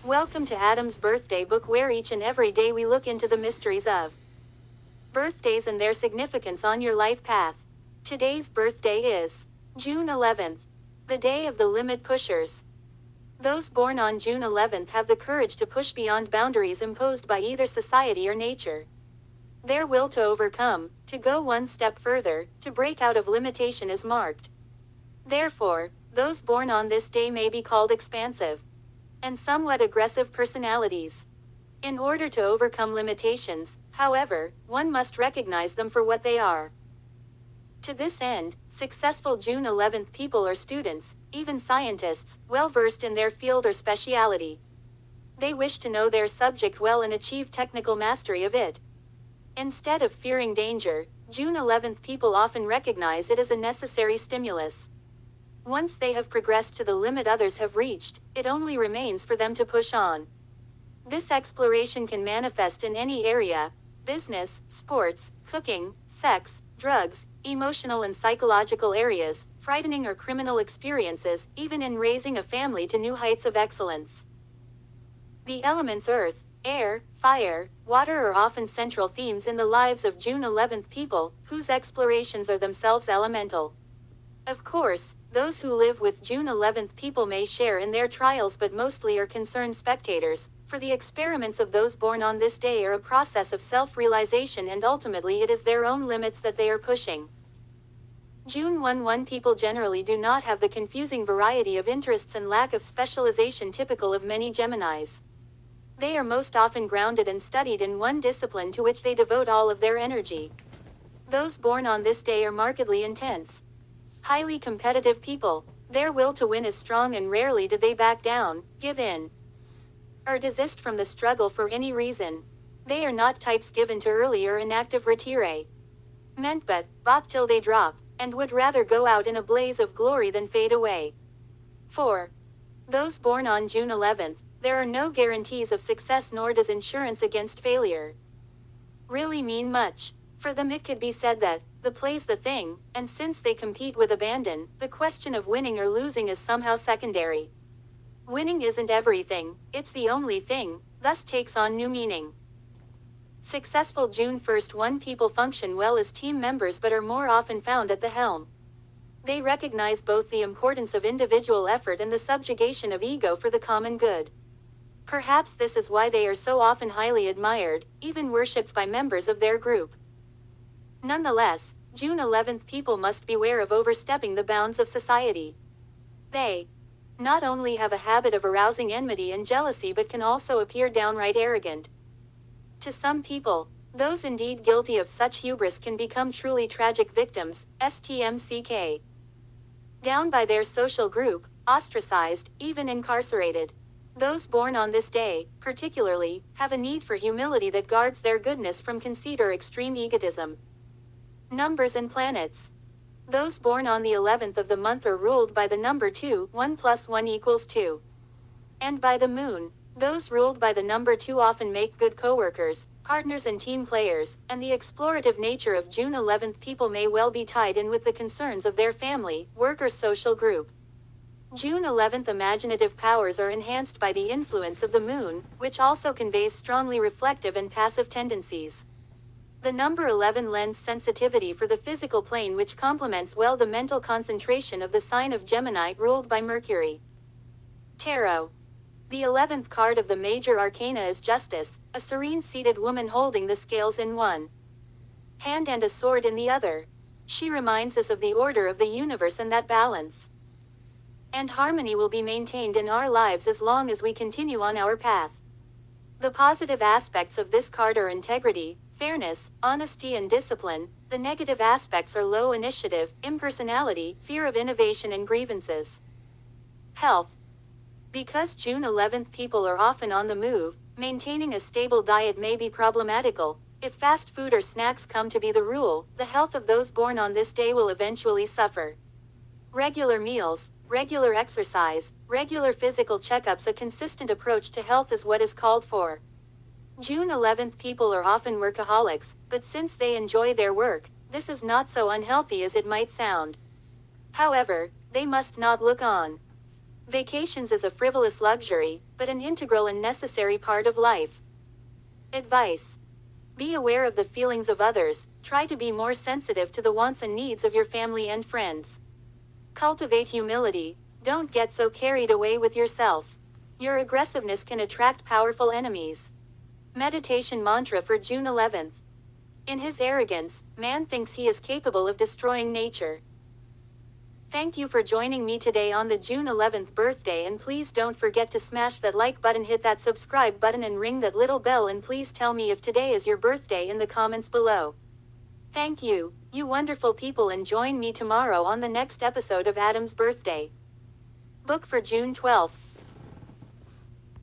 Welcome to Adam's Birthday Book, where each and every day we look into the mysteries of birthdays and their significance on your life path. Today's birthday is June 11th, the day of the limit pushers. Those born on June 11th have the courage to push beyond boundaries imposed by either society or nature. Their will to overcome, to go one step further, to break out of limitation is marked. Therefore, those born on this day may be called expansive and somewhat aggressive personalities. In order to overcome limitations, however, one must recognize them for what they are. To this end, successful June 11th people are students, even scientists, well versed in their field or speciality. They wish to know their subject well and achieve technical mastery of it. Instead of fearing danger, June 11th people often recognize it as a necessary stimulus. Once they have progressed to the limit others have reached, it only remains for them to push on. This exploration can manifest in any area: business, sports, cooking, sex, drugs, emotional and psychological areas, frightening or criminal experiences, even in raising a family to new heights of excellence. The elements earth, air, fire, water are often central themes in the lives of June 11th people, whose explorations are themselves elemental. Of course, those who live with June 11th people may share in their trials, but mostly are concerned spectators, for the experiments of those born on this day are a process of self-realization, and ultimately it is their own limits that they are pushing. June 11 people generally do not have the confusing variety of interests and lack of specialization typical of many Geminis. They are most often grounded and studied in one discipline to which they devote all of their energy. Those born on this day are markedly intense, highly competitive people. Their will to win is strong, and rarely do they back down, give in, or desist from the struggle for any reason. They are not types given to early or inactive retire. Meant but, bop till they drop, and would rather go out in a blaze of glory than fade away. 4. Those born on June 11th, there are no guarantees of success, nor does insurance against failure really mean much. For them it could be said that, the play's the thing, and since they compete with abandon, the question of winning or losing is somehow secondary. Winning isn't everything, it's the only thing, thus takes on new meaning. Successful June 1 people function well as team members, but are more often found at the helm. They recognize both the importance of individual effort and the subjugation of ego for the common good. Perhaps this is why they are so often highly admired, even worshipped by members of their group. Nonetheless, June 11th people must beware of overstepping the bounds of society. They not only have a habit of arousing enmity and jealousy, but can also appear downright arrogant. To some people, those indeed guilty of such hubris can become truly tragic victims, stmck. Down by their social group, ostracized, even incarcerated. Those born on this day, particularly, have a need for humility that guards their goodness from conceit or extreme egotism. Numbers and planets. Those born on the 11th of the month are ruled by the number 2, 1 + 1 = 2. And by the moon. Those ruled by the number 2 often make good co-workers, partners and team players, and the explorative nature of June 11th people may well be tied in with the concerns of their family, work or social group. June 11th imaginative powers are enhanced by the influence of the moon, which also conveys strongly reflective and passive tendencies. The number 11 lends sensitivity for the physical plane, which complements well the mental concentration of the sign of Gemini, ruled by Mercury. Tarot. The 11th card of the major arcana is Justice, a serene seated woman holding the scales in one hand and a sword in the other. She reminds us of the order of the universe and that balance and harmony will be maintained in our lives as long as we continue on our path. The positive aspects of this card are integrity, fairness, honesty and discipline. The negative aspects are low initiative, impersonality, fear of innovation and grievances. Health. Because June 11th people are often on the move, maintaining a stable diet may be problematical. If fast food or snacks come to be the rule, the health of those born on this day will eventually suffer. Regular meals, regular exercise, regular physical checkups, a consistent approach to health is what is called for. June 11th people are often workaholics, but since they enjoy their work, this is not so unhealthy as it might sound. However, they must not look on. Vacations is a frivolous luxury, but an integral and necessary part of life. Advice. Be aware of the feelings of others, try to be more sensitive to the wants and needs of your family and friends. Cultivate humility, don't get so carried away with yourself. Your aggressiveness can attract powerful enemies. Meditation mantra for June 11th. In his arrogance, man thinks he is capable of destroying nature. Thank you for joining me today on the June 11th birthday, and please don't forget to smash that like button, hit that subscribe button, and ring that little bell, and please tell me if today is your birthday in the comments below. Thank you, you wonderful people, and join me tomorrow on the next episode of Adam's Birthday Book for June 12th.